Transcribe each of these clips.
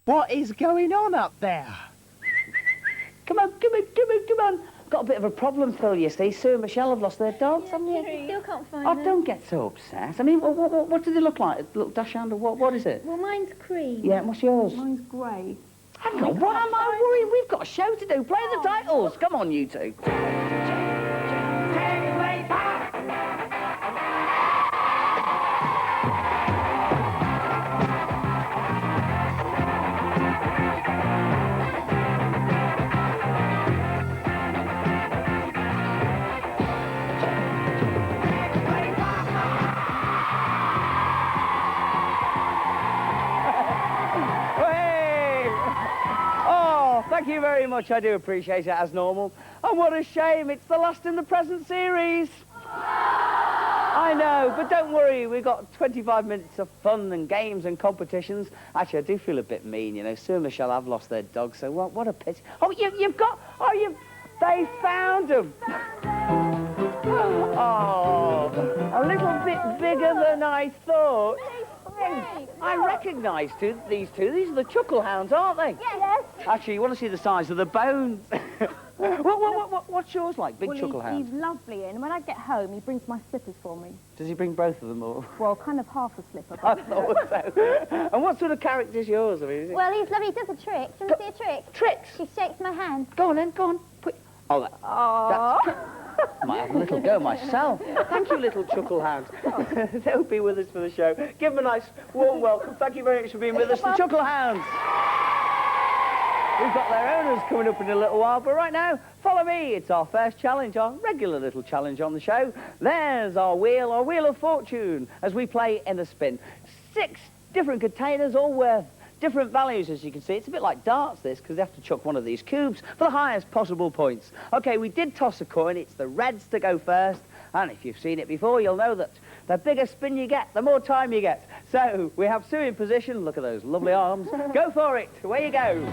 What is going on up there? Come on. Got a bit of a problem, Phil, you see. Sue and Michelle have lost their dogs, haven't you? Still can't find them. Oh, don't get so upset. I mean, what do they look like? A little dachshund or what is it? Well, mine's cream. Yeah, what's yours? Mine's grey. Hang on, why am I worried? We've got a show to do. Play the titles. Come on, you two. Thank you very much. I do appreciate it, as normal. And what a shame. It's the last in the present series. I know, but don't worry. We've got 25 minutes of fun and games and competitions. Actually, I do feel a bit mean, you know. Sue and Michelle have lost their dog, so what a pity. Oh, you've got... Oh, they found them. Oh, a little bit bigger than I thought. I recognise these two. These are the Chucklehounds, aren't they? Yes. Actually, you want to see the size of the bones. What's yours like, big Chucklehound? He's lovely, and when I get home, he brings my slippers for me. Does he bring both of them, or...? Well, kind of half a slipper. I thought so. And what sort of character's yours? I mean, Well, he's lovely. He does a trick. Do you want to see a trick? Tricks? He shakes my hand. Go on, then. Go on. Oh, that's... Might have a little go myself. Thank you, little Chucklehound. They'll be with us for the show. Give them a nice, warm welcome. Thank you very much for being with us, the Chucklehounds. We've got their owners coming up in a little while, but right now, follow me. It's our first challenge, our regular little challenge on the show. There's our wheel of fortune, as we play in a spin. 6 different containers, all worth different values, as you can see. It's a bit like darts, this, because they have to chuck one of these cubes for the highest possible points. OK, we did toss a coin. It's the reds to go first. And if you've seen it before, you'll know that the bigger spin you get, the more time you get. So we have Sue in position. Look at those lovely arms. Go for it. Away you go.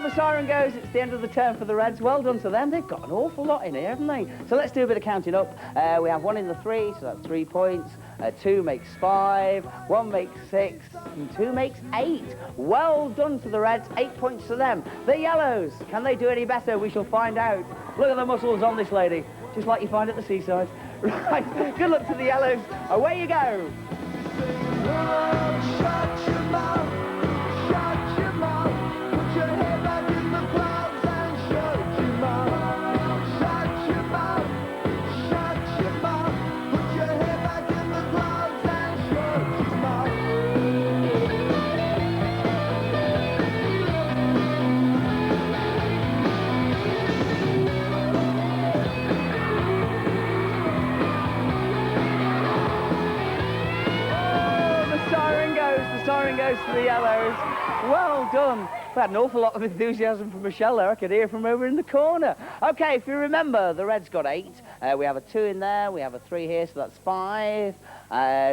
The siren goes, it's the end of the term for the Reds. Well done to them. They've got an awful lot in here, haven't they? So let's do a bit of counting up. We have 1 in the 3, so that's 3 points. 2 makes 5, 1 makes 6, and 2 makes 8. Well done to the Reds, 8 points to them. The Yellows, can they do any better? We shall find out. Look at the muscles on this lady, just like you find at the seaside. Right, good luck to the Yellows. Away you go. Shut your mouth. Shut your mouth. Put your head back in the clouds and shut your mouth. Shut your mouth. Shut your mouth. Put your head back in the clouds and shut your mouth. The siren goes to the Yellows. Well done. We had an awful lot of enthusiasm from Michelle there. I could hear from over in the corner. OK, if you remember, the Reds got 8. We have a 2 in there. We have a 3 here, so that's 5.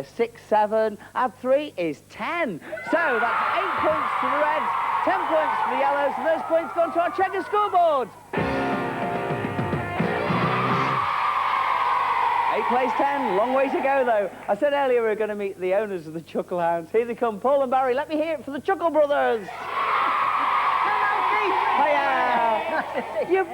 6, 7. Add 3 is 10. So that's 8 points to the Reds, 10 points to the Yellows, and those points go to our Cheggers scoreboard. 8 plays 10, long way to go though. I said earlier we were going to meet the owners of the Chucklehounds. Here they come, Paul and Barry. Let me hear it for the Chuckle brothers. You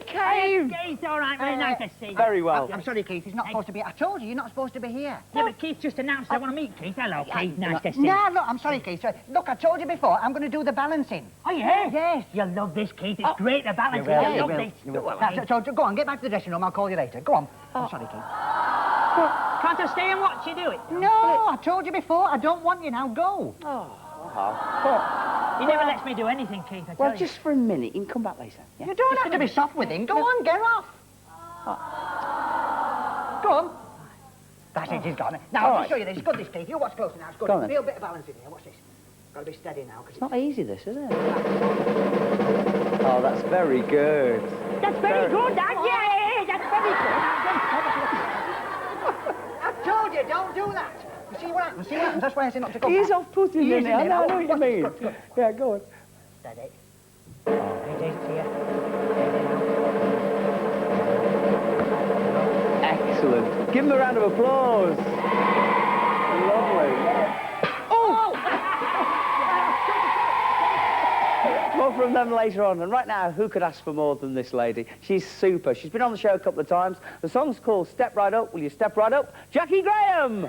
came! Keith, all right, very nice to see you. Very well. I'm sorry, Keith, he's not supposed to be... I told you, you're not supposed to be here. Yeah, but Keith just announced I want to meet Keith. Hello, Keith, nice to see you. No, look, I'm sorry, Keith. Sorry. Look, I told you before, I'm going to do the balancing. Oh, yeah? Yes. You'll love this, Keith. It's great to balance. You will, I you love will. this. You will. So go on, get back to the dressing room. I'll call you later. Go on. I'm sorry, Keith. Can't I stay and watch you do it? No, I told you before, I don't want you now. Go. He never lets me do anything, Keith, I tell Well, you. just for a minute. You can come back later. Yeah? You don't have to be soft with him. Go on, get off. Go on. That's it, he's gone. Now, I'll show you this. It's good, this, Keith. You watch closely now. It's good. Go on, then. Real bit of balance in here. Watch this. Got to be steady now. It's not easy, this, is it? Oh, that's very good. That's very good, Dad. Yeah, that's very good. I told you, don't do that. You see what happens? See what happens? That's why I say not to go He's back. off-putting, He is, isn't he? isn't he? I know what you mean. Good. Yeah, go on. Steady. It is here. Excellent. Give him a round of applause. Lovely. Oh! More from them later on. And right now, who could ask for more than this lady? She's super. She's been on the show a couple of times. The song's called Step Right Up. Will you step right up? Jaki Graham!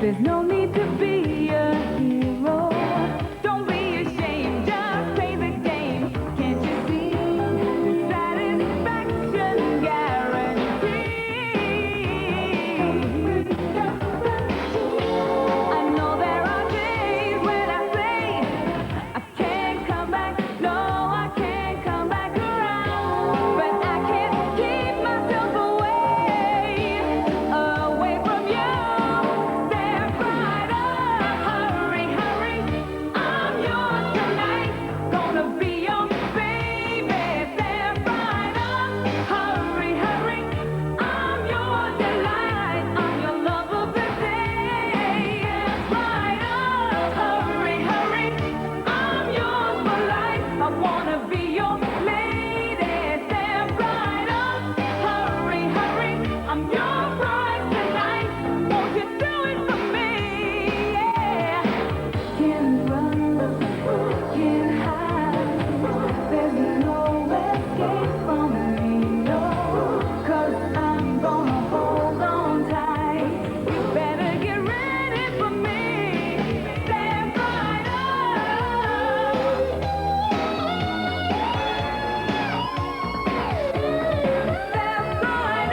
There's no need to be a hero. Don't be ashamed, just play the game. Can't you see the satisfaction guaranteed? I know there are days when I say I can't come back. No, I can't come back around. But I can't keep myself away from you. Step right up, hurry, hurry. I'm yours tonight, gonna be your baby. Step right up, hurry, hurry. I'm your delight, I'm your love of the day. Right up, hurry, hurry. I'm yours for life, I wanna be your lady. Step right up, hurry, hurry. I'm your bride tonight, won't you do it for me? Yeah. Can't run, can't hide. There's no escape from me, no. 'Cause I'm gonna hold on tight. You better get ready for me. Step right up. Step right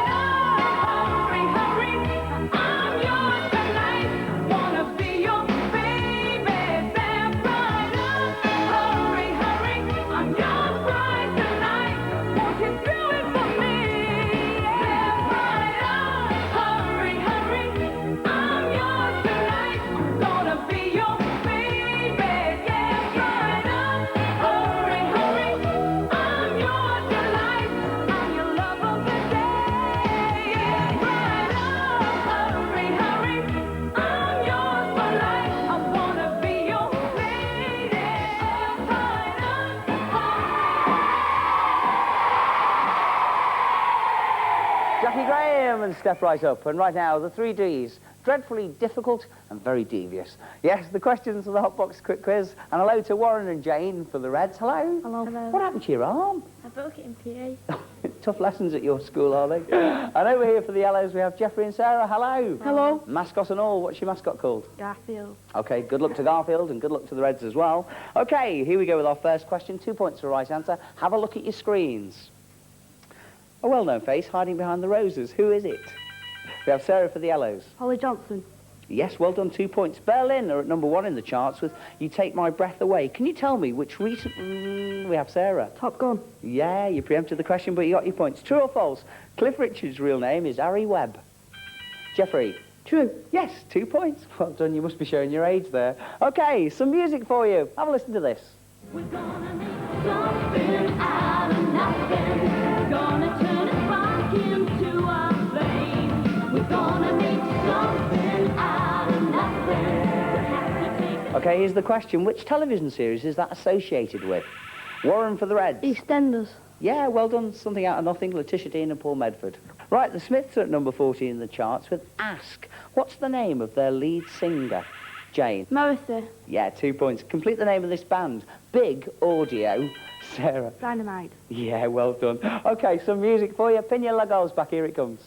hurry, hurry. I'm yours tonight, wanna be your baby. Step right up, hurry, hurry. I'm your bride tonight, won't you do it for me? Step right up, hurry, hurry. I'm yours tonight, gonna be your baby. Step right up, hurry, hurry. I'm your delight, I'm your love of the day. Right up, hurry, hurry. I'm yours for life, I wanna be your lady. Right up, Jaki Graham and Step Right Up. And right now, the 3 Ds. Dreadfully difficult and very devious. Yes, the questions of the Hot Box Quick Quiz. And hello to Warren and Jane for the Reds. Hello. Hello. What happened to your arm? I broke it in PA. tough lessons at your school, are they? And over here for the yellows, we have Jeffrey and Sarah. Hello. Hello. Mascot and all. What's your mascot called? Garfield. Okay, good luck to Garfield and good luck to the Reds as well. Okay, here we go with our first question. 2 points for the right answer. Have a look at your screens. A well-known face hiding behind the roses. Who is it? We have Sarah for the yellows. Holly Johnson. Yes, well done, 2 points. Berlin are at number 1 in the charts with You Take My Breath Away. Can you tell me which recent... we have Sarah. Top Gun. Yeah, you preempted the question, but you got your points. True or false? Cliff Richard's real name is Harry Webb. Jeffrey. True. Yes, 2 points. Well done, you must be showing your age there. Okay, some music for you. Have a listen to this. We're gonna make something out of nothing. Gonna turn a spark into a flame. We're gonna make something out of nothing. Okay, here's the question. Which television series is that associated with? Warren for the Reds. EastEnders. Yeah, well done. Something out of nothing. Letitia Dean and Paul Medford. Right, the Smiths are at number 14 in the charts with Ask. What's the name of their lead singer? Jane. Martha. Yeah, 2 points. Complete the name of this band. Big Audio. Sarah. Dynamite. Yeah, well done. Okay, some music for you. Pin your Legos back. Here it comes.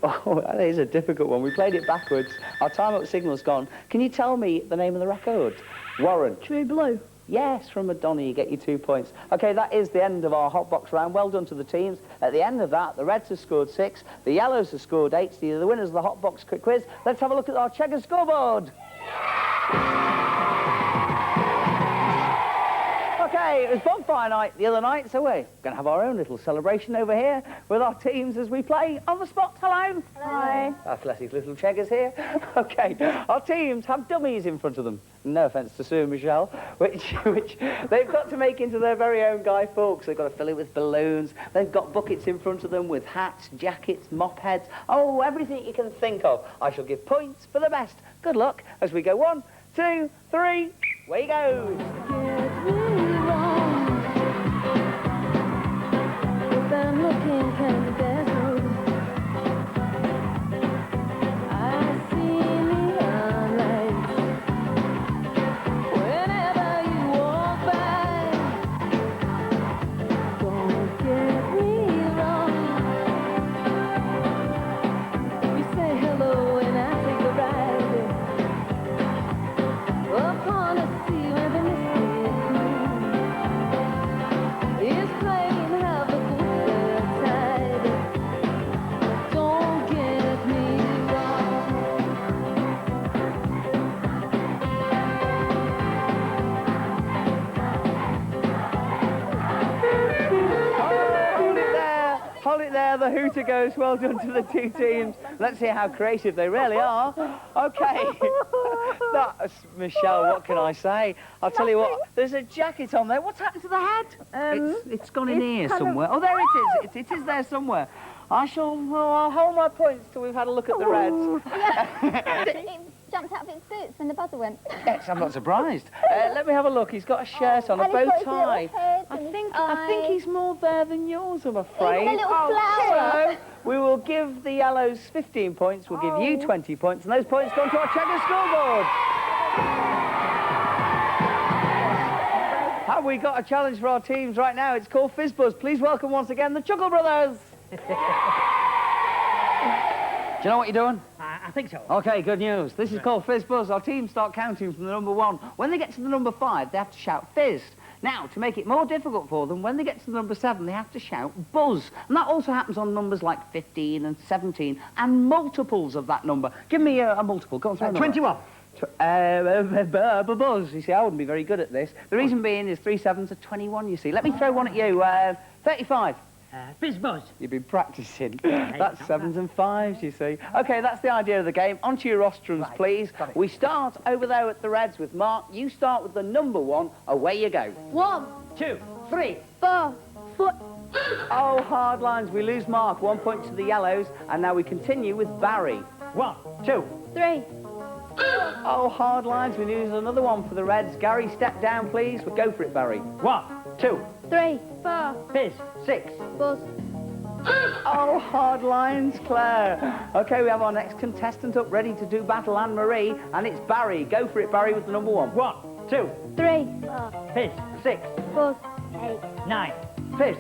Oh, that is a difficult one. We played it backwards. Our time-up signal's gone. Can you tell me the name of the record? Warren. True Blue. Yes, from Madonna, you get your 2 points. OK, that is the end of our hot box round. Well done to the teams. At the end of that, the Reds have scored 6, the Yellows have scored 8. So you're the winners of the hot box quick quiz. Let's have a look at our Cheggers scoreboard. OK, it was bonfire night the other night, so we're going to have our own little celebration over here with our teams as we play on the spot. Hello. Hi. Athletic little Cheggers here. OK, our teams have dummies in front of them. No offence to Sue and Michelle, which they've got to make into their very own Guy Fawkes. They've got to fill it with balloons. They've got buckets in front of them with hats, jackets, mop heads. Oh, everything you can think of. I shall give points for the best. Good luck as we go 1, 2, 3. Away you go. The hooter goes. Well done to the 2 teams. Let's see how creative they really are. Okay. That's Michelle, what can I say? I'll tell you what, there's a jacket on there. What's happened to the head? It's gone in here somewhere. Oh, there it is. It is there somewhere. I'll hold my points till we've had a look at the Reds. It jumped out of its boots when the buzzer went. Yes, I'm not surprised. Let me have a look. He's got a shirt on, a bow tie. I think he's more there than yours, I'm afraid. Even a little flower. So, we will give the Yellows 15 points. We'll give you 20 points, and those points go to our Cheggers scoreboard. Have we got a challenge for our teams right now? It's called Fizz Buzz. Please welcome once again the Chuckle Brothers. Do you know what you're doing? I think so. OK, good news. This is called Fizz Buzz. Our teams start counting from the number 1. When they get to the number 5, they have to shout Fizz. Now, to make it more difficult for them, when they get to the number 7, they have to shout Buzz. And that also happens on numbers like 15 and 17 and multiples of that number. Give me a multiple. Go on, throw 21. Buzz. You see, I wouldn't be very good at this. The reason being is 3 7s are 21, you see. Let me throw one at you. 35. Fizz Buzz. You've been practising. That's 7s and 5s, you see. OK, that's the idea of the game. On to your rostrums, right, please. We start over there at the Reds with Mark. You start with the number 1. Away you go. 1, 2, 3, 4, 4. Oh, hard lines. We lose Mark. 1 point to the Yellows. And now we continue with Barry. 1, 2, 3. Oh, hard lines. We lose another one for the Reds. Gary, step down, please. We'll go for it, Barry. 1, 2, 3, 4. Fizz. 6. Buzz. Oh, hard lines, Claire. OK, we have our next contestant up ready to do battle Anne-Marie, and it's Barry. Go for it, Barry, with the number 1. 1, 2, 3, fish, 6. 4, 8, 9. Fish.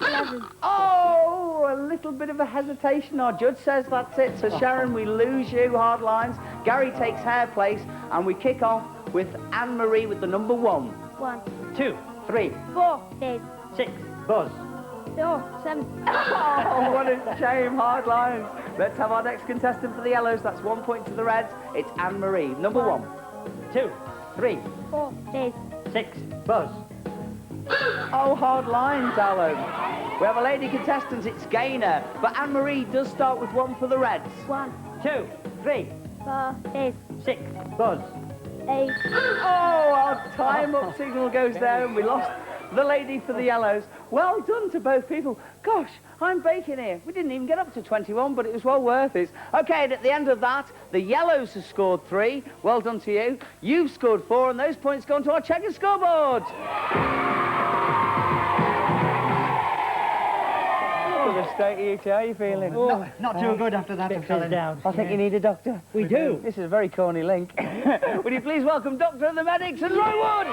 11. Oh, a little bit of a hesitation. Our judge says that's it. So, Sharon, we lose you, hard lines. Gary takes her place, and we kick off with Anne-Marie with the number 1. 1, 2, 3. 4, 8, 6. Buzz. 4, 7. Oh, what a shame, hard lines. Let's have our next contestant for the yellows. That's 1 point to the reds. It's Anne-Marie. Number 1. 2, 3. 4, 8, 6. Buzz. Oh, hard lines, Alan. We have a lady contestant. It's Gaynor. But Anne-Marie does start with 1 for the reds. 1, 2, 3, 4, 8, 6. Buzz. 8. Oh, our time-up signal goes there, and we lost the lady for the yellows. Well done to both people. Gosh, I'm baking here. We didn't even get up to 21, but it was well worth it. OK, and at the end of that, the yellows have scored 3. Well done to you. You've scored 4, and those points go onto our Cheggers scoreboard. Look at the state of you two. How are you feeling? Not too good after that, Fix down. I think you need a doctor. We do. This is a very corny link. Would you please welcome Doctor of the Medics and Roy Wood?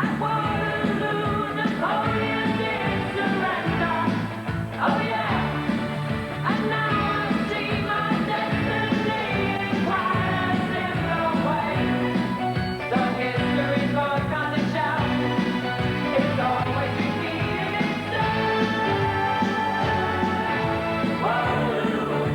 At Waterloo, Napoleon did surrender. Oh yeah, and now I see my destiny in quite a similar way. The history book on the shelf is always repeating itself. Waterloo,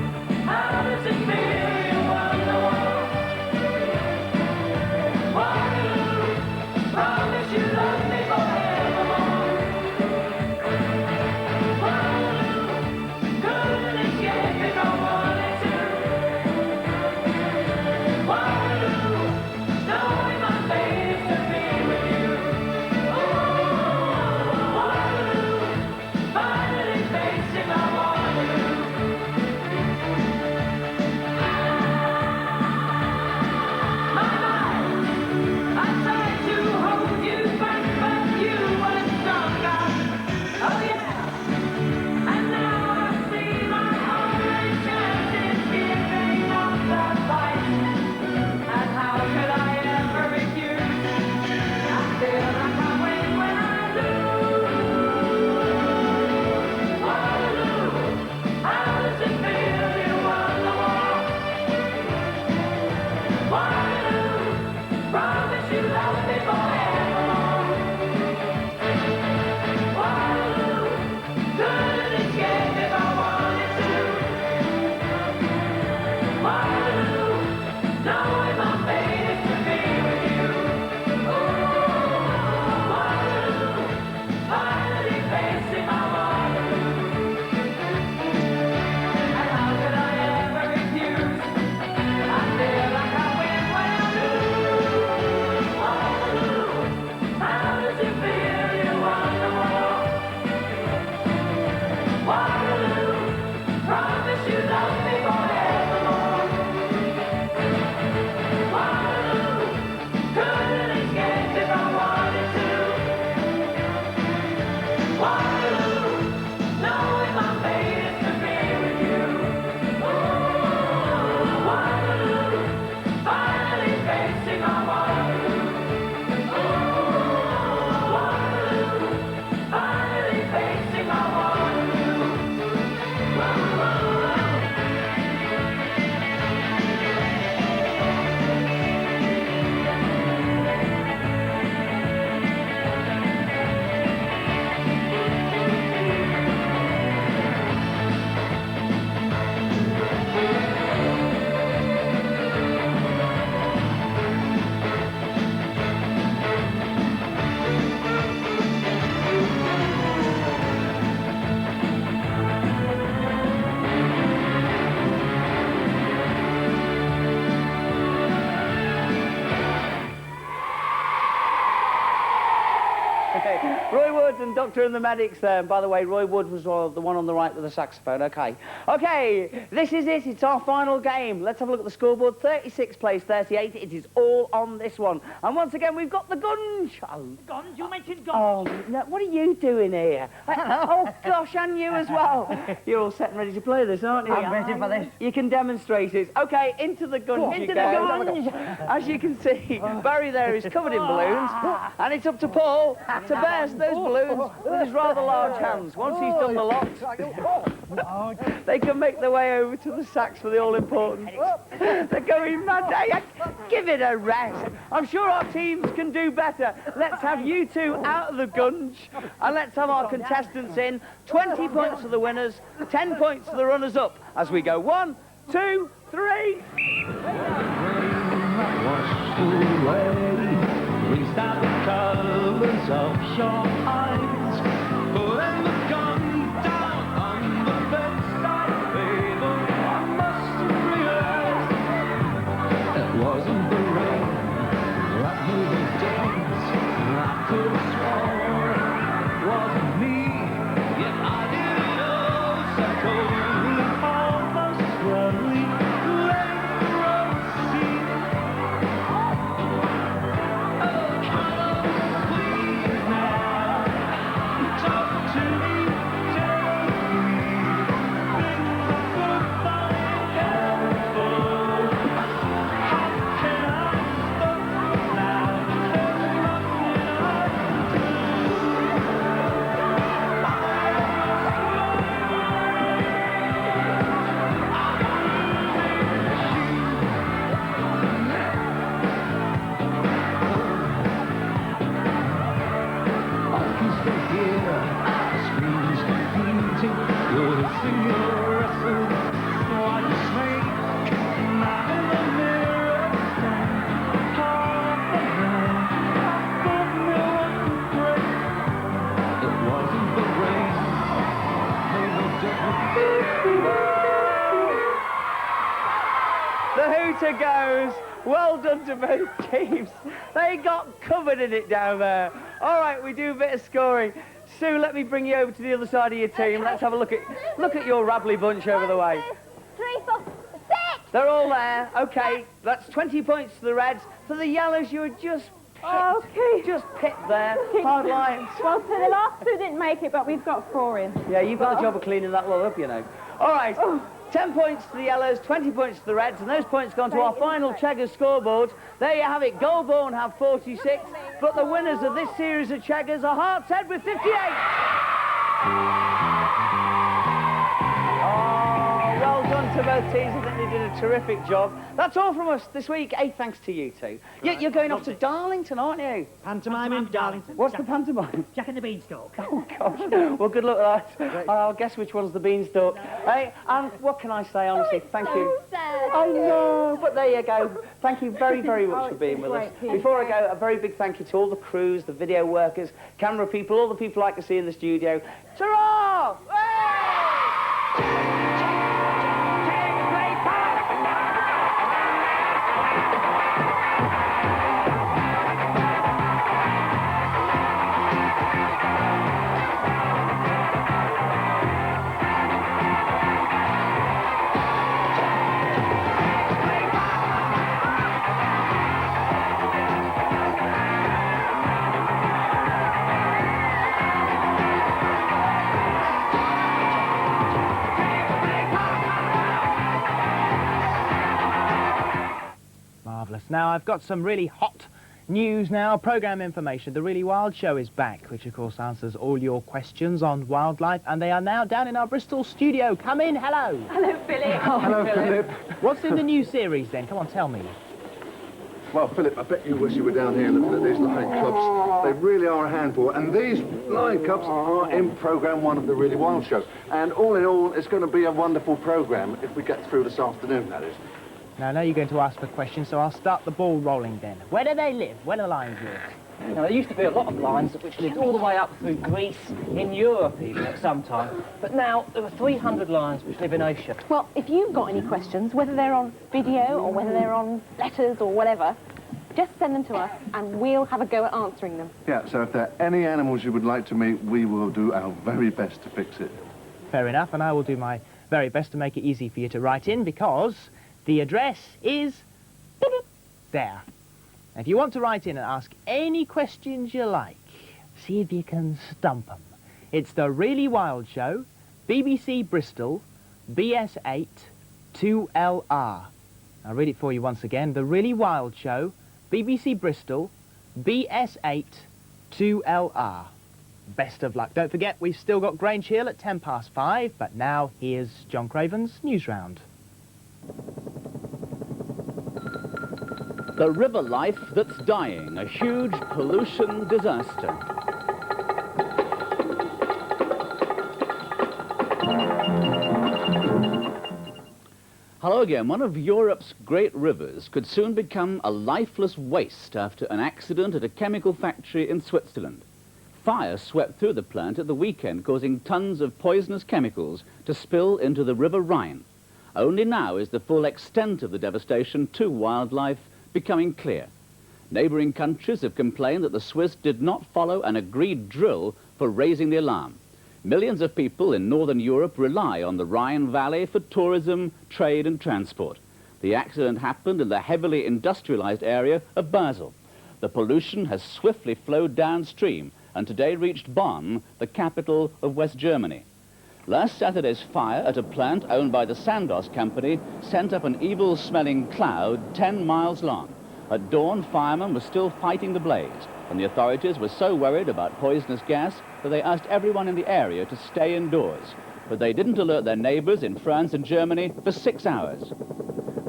and Doctor and the medics there. And by the way, Roy Wood was the one on the right with the saxophone. Okay. Okay, this is it. It's our final game. Let's have a look at the scoreboard. 36 plays 38. It is all on this one. And once again, we've got the gunge. Oh, Gunge? You mentioned oh gunge. no, what are you doing here? Oh, gosh, and you as well. You're all set and ready to play this, aren't you? I'm ready for this. You can demonstrate it. Okay, into the gunge you Into go. the gunge. As you can see, Barry there is covered in balloons, and it's up to Paul to burst those balloons with his rather large hands. Once he's done the lot, they can make their way over to the sax for the all-important. They're going mad. Hey, give it a rest. I'm sure our teams can do better. Let's have you two out of the gunge, and let's have our contestants in. 20 points for the winners, 10 points for the runners-up. As we go 1, 2, 3. Restart the colours of your eyes. When the gun down on the bedside table, I must realize it wasn't the rain that made me dance. I could have sworn it wasn't me, yet I did it all so coldly, almost slowly, letting the road see. The hooter goes. Well done to both teams. They got covered in it down there. All right, we do a bit of scoring. Sue, let me bring you over to the other side of your team. Let's have a look at your rabbly bunch over the way. 1, 2, 3, 4, 6. They're all there. Okay, that's 20 points to the Reds. For the Yellows, you were just picked. Just picked there. Hard lines. Well, so the last two didn't make it, but we've got 4 in. Yeah, you've got a job of cleaning that lot up, you know. All right, 10 points to the Yellows, 20 points to the Reds, and those points gone to our final Cheggers scoreboard. There you have it. Goldborne have 46, but the winners of this series of Cheggers are Hartshead with 58. Oh, well done to both teams. I think they did a terrific job. That's all from us this week. Hey, thanks to you two. You're going off to Darlington, aren't you? Pantomime in Darlington. What's the pantomime? Jack and the Beanstalk. Oh, gosh. Well, good luck with that. I'll guess which one's the beanstalk. Hey, and what can I say, honestly? Thank you. Sad. I know, but there you go. Thank you very, very much for being with us. Before I go, a very big thank you to all the crews, the video workers, camera people, all the people I can see in the studio. Ta-ra! Hey! Now, I've got some really hot news now, programme information. The Really Wild Show is back, which of course answers all your questions on wildlife, and they are now down in our Bristol studio. Come in, hello. Hello, Philip. Hello, Philip. What's in the new series then? Come on, tell me. Well, Philip, I bet you wish you were down here looking at these lion cubs. They really are a handful, and these lion cubs are in programme 1 of the Really Wild Show. And all in all, it's going to be a wonderful programme if we get through this afternoon, that is. Now, I know you're going to ask for questions, so I'll start the ball rolling then. Where do they live? Where do the lions live? Now, there used to be a lot of lions which lived all the way up through Greece, in Europe even at some time. But now there are 300 lions which live in Asia. Well, if you've got any questions, whether they're on video or whether they're on letters or whatever, Just send them to us and we'll have a go at answering them. Yeah, so if there are any animals you would like to meet, we will do our very best to fix it. Fair enough, and I will do my very best to make it easy for you to write in, because the address is there. If you want to write in and ask any questions you like, see if you can stump them. It's The Really Wild Show, BBC Bristol, BS8 2LR. I'll read it for you once again. The Really Wild Show, BBC Bristol, BS8 2LR. Best of luck. Don't forget, we've still got Grange Hill at 5:10, but now here's John Craven's News Round. The river life that's dying, a huge pollution disaster. Hello again. One of Europe's great rivers could soon become a lifeless waste after an accident at a chemical factory in Switzerland. Fire swept through the plant at the weekend, causing tons of poisonous chemicals to spill into the River Rhine. Only now is the full extent of the devastation to wildlife becoming clear. Neighbouring countries have complained that the Swiss did not follow an agreed drill for raising the alarm. Millions of people in northern Europe rely on the Rhine Valley for tourism, trade and transport. The accident happened in the heavily industrialised area of Basel. The pollution has swiftly flowed downstream and today reached Bonn, the capital of West Germany. Last Saturday's fire at a plant owned by the Sandoz company sent up an evil-smelling cloud 10 miles long. At dawn, firemen were still fighting the blaze, and the authorities were so worried about poisonous gas that they asked everyone in the area to stay indoors. But they didn't alert their neighbours in France and Germany for 6 hours.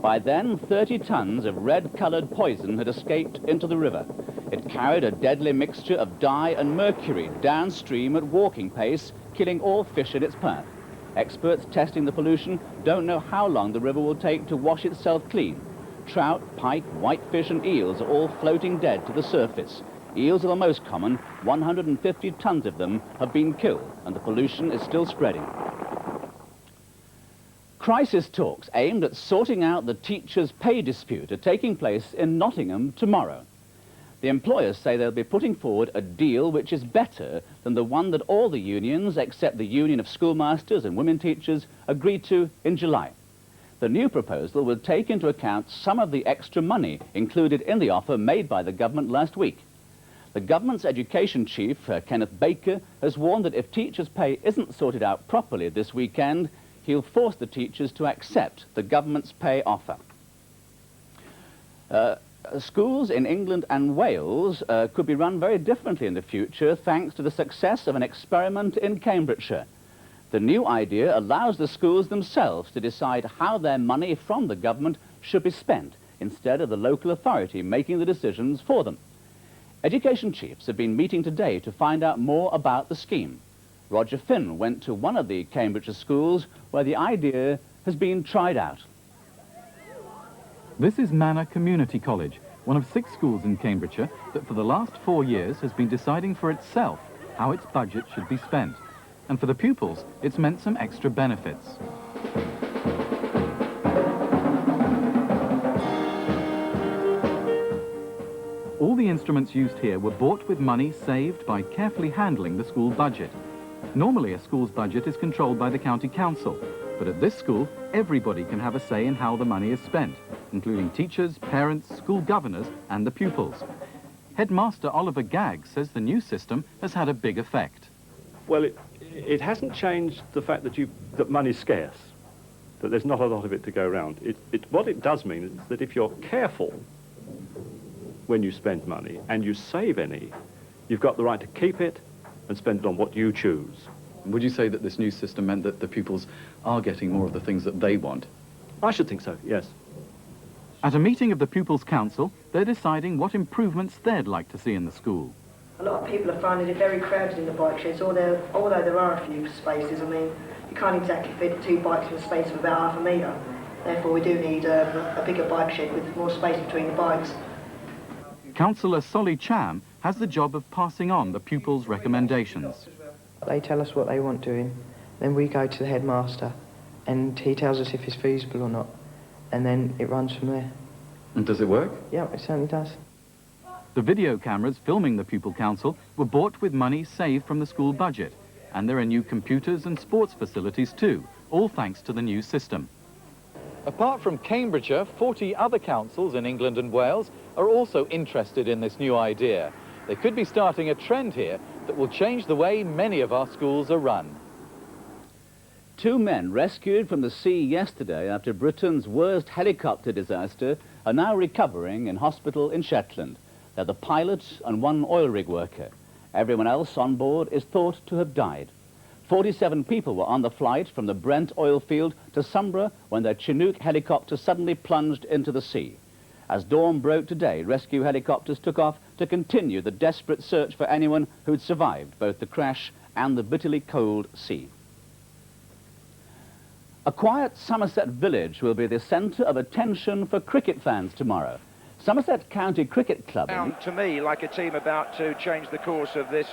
By then, 30 tons of red-coloured poison had escaped into the river. It carried a deadly mixture of dye and mercury downstream at walking pace, killing all fish in its path. Experts testing the pollution don't know how long the river will take to wash itself clean. Trout, pike, whitefish and eels are all floating dead to the surface. Eels are the most common. 150 tons of them have been killed, and the pollution is still spreading. Crisis talks aimed at sorting out the teachers' pay dispute are taking place in Nottingham tomorrow. The employers say they'll be putting forward a deal which is better than the one that all the unions, except the Union of Schoolmasters and Women Teachers, agreed to in July. The new proposal will take into account some of the extra money included in the offer made by the government last week. The government's education chief, Kenneth Baker, has warned that if teachers' pay isn't sorted out properly this weekend, he'll force the teachers to accept the government's pay offer. Schools in England and Wales could be run very differently in the future thanks to the success of an experiment in Cambridgeshire. The new idea allows the schools themselves to decide how their money from the government should be spent, instead of the local authority making the decisions for them. Education chiefs have been meeting today to find out more about the scheme. Roger Finn went to one of the Cambridgeshire schools where the idea has been tried out. This is Manor Community College, one of 6 schools in Cambridgeshire that for the last 4 years has been deciding for itself how its budget should be spent. And for the pupils, it's meant some extra benefits. All the instruments used here were bought with money saved by carefully handling the school budget. Normally, a school's budget is controlled by the county council, but at this school, everybody can have a say in how the money is spent, including teachers, parents, school governors, and the pupils. Headmaster Oliver Gagg says the new system has had a big effect. Well, it hasn't changed the fact that money's scarce, that there's not a lot of it to go around. What it does mean is that if you're careful when you spend money and you save any, you've got the right to keep it and spend it on what you choose. Would you say that this new system meant that the pupils are getting more of the things that they want? I should think so, yes. At a meeting of the Pupils' Council, they're deciding what improvements they'd like to see in the school. A lot of people are finding it very crowded in the bike sheds, although there are a few spaces. I mean, you can't exactly fit 2 bikes in a space of about half a metre. Therefore, we do need a bigger bike shed with more space between the bikes. Councillor Solly Cham has the job of passing on the pupils' recommendations. They tell us what they want doing, then we go to the headmaster and he tells us if it's feasible or not, and then it runs from there. And does it work? Yeah, it certainly does. The video cameras filming the pupil council were bought with money saved from the school budget. And there are new computers and sports facilities too, all thanks to the new system. Apart from Cambridgeshire, 40 other councils in England and Wales are also interested in this new idea. They could be starting a trend here that will change the way many of our schools are run. 2 men rescued from the sea yesterday after Britain's worst helicopter disaster are now recovering in hospital in Shetland. They're the pilot and 1 oil rig worker. Everyone else on board is thought to have died. 47 people were on the flight from the Brent oil field to Sombra when their Chinook helicopter suddenly plunged into the sea. As dawn broke today, rescue helicopters took off to continue the desperate search for anyone who'd survived both the crash and the bitterly cold sea. A quiet Somerset village will be the centre of attention for cricket fans tomorrow. Somerset County Cricket Club... Sound to me like a team about to change the course of this